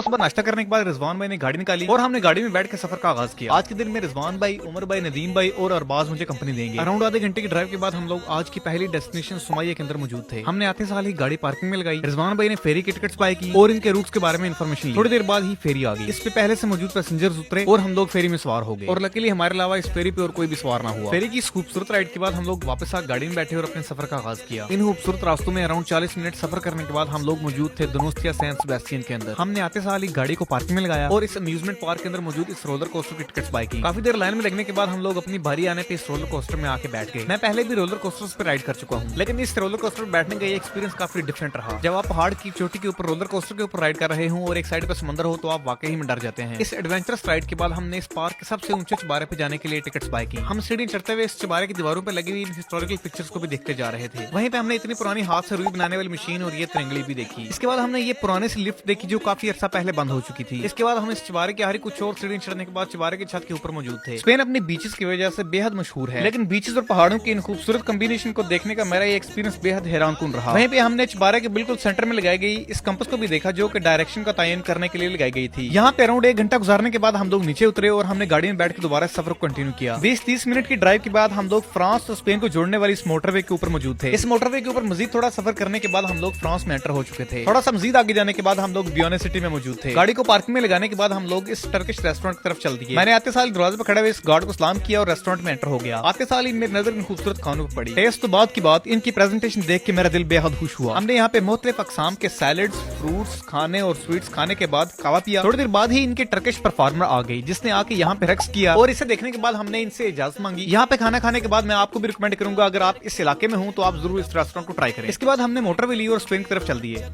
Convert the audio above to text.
सुबह नाश्ता करने के बाद रिजवान भाई ने गाड़ी निकाली और हमने गाड़ी में बैठ के सफर का आगाज किया। आज के दिन में रिजवान भाई, उमर भाई, नदीम भाई और अरबाज मुझे कंपनी देंगे। अराउंड आधे घंटे की ड्राइव के बाद हम लोग आज की पहली डेस्टिनेशन सुमाइया के अंदर मौजूद थे। हमने आते साल ही गाड़ी पार्किंग में लगाई। रिजवान भाई ने फेरी की टिकट्स बाय की और इनके रूट्स के बारे में इन्फॉर्मेशन ली। थोड़ी देर बाद ही फेरी आ गई। इस पे पहले से मौजूद पैसेंजर्स उतरे और हम लोग फेरी में सवार हो गए और लकीली हमारे अलावा इस फेरी पे और कोई भी सवार ना हुआ। फेरी की इस खूबसूरत राइड के बाद हम लोग वापस आ गाड़ी में बैठे और अपने सफर का आगाज किया। इन खूबसूरत रास्तों में अराउंड 40 मिनट सफर करने के बाद हम लोग मौजूद थे दोनोस्तिया सैन सेबेस्टियन के अंदर। हमने आते साल ही गाड़ी को पार्किंग में लगाया और इस अम्यूजमेंट पार्क के अंदर मौजूद इस रोलर कोस्टर की टिकट्स बाय की। काफी देर लाइन में लगने के बाद हम लोग अपनी बारी आने पे इस रोलर कोस्टर में आके बैठ गए। मैं पहले भी रोलर कोस्टर्स पे राइड कर चुका हूँ, लेकिन इस रोलर कोस्टर पे बैठने का ये एक्सपीरियंस काफी डिफरेंट रहा। जब आप पहाड़ की चोटी के ऊपर रोलर कोस्टर के ऊपर राइड कर रहे हो और एक साइड पे समंदर हो तो आप वाकई में डर जाते हैं। इस एडवेंचरस राइड के बाद हमने इस पार्क के सबसे ऊंचे चबारे पे जाने के लिए टिकट्स बाय की। हम सीढ़ी चढ़ते हुए इस चबारे की दीवारों पे लगी हुई हिस्टोरिकल पिक्चर्स को भी देखते जा रहे थे। वहीं पे हमने इतनी पुरानी हाथ से रुई बनाने वाली मशीन और ये तिरंगली भी देखी। इसके बाद हमने ये पुराने सी लिफ्ट देखी जो काफी अर्सा पहले बंद हो चुकी थी। इसके बाद हम इस चबारे के आरी कुछ और सीढ़ी चढ़ने के बाद चबारे की छत के ऊपर मौजूद थे। स्पेन अपने बीचेस की वजह से बेहद मशहूर है, लेकिन बीचेस और पहाड़ों की इन खूबसूरत कॉम्बिनेशन को देखने का मेरा ये एक्सपीरियंस बेहद हैरानकुन रहा। वहीं पे हमने चबारे के बिल्कुल सेंटर में लगाई गई इस कंपास को भी देखा जो कि डायरेक्शन का तयन करने के लिए लगाई गई थी। यहाँ पे अराउंड 1 घंटा गुजारने के बाद हम लोग नीचे उतरे और हमने गाड़ी में बैठ के दोबारा सफर को कंटिन्यू किया। 20-30 मिनट की ड्राइव के बाद हम लोग फ्रांस और स्पेन को जोड़ने वाली इस मोटरवे के ऊपर मौजूद थे। इस मोटरवे के ऊपर मजीद थोड़ा सफर करने के बाद हम लोग फ्रांस में एंटर हो चुके थे। थोड़ा सा मजीद आगे जाने के बाद हम लोग ब्यूनस सिटी में मौजूद थे। गाड़ी को पार्किंग में लगाने के बाद हम लोग इस टर्किश रेस्टोरेंट की तरफ चल दिए। मैंने आते साल दरवाजे पर खड़े हुए इस गार्ड को सलाम किया और रेस्टोरेंट में एंटर हो गया। आते साल ही मेरी नजर इन खूबसूरत खानों पर पड़ी। टेस्ट तो बात की बात, इनकी प्रेजेंटेशन देख के मेरा दिल बेहद खुश हुआ। हमने यहाँ पे मुख्तलिफ अक़साम के सैलड्स, फ्रूट्स खाने और स्वीट्स खाने के बाद कावा पिया। थोड़ी देर बाद ही इनके टर्किश परफॉर्मर आ गई जिसने आके यहाँ पे रक्स किया और इसे देखने के बाद हमने इनसे इजाजत मांगी। यहाँ पे खाना खाने के बाद मैं आपको भी रिकमेंड करूंगा, अगर आप इस इलाके में हूँ तो आप जरूर इस रेस्टोरेंट को ट्राई करें। इसके बाद हमने मोटरवे ली और स्पेन की तरफ चल दिए।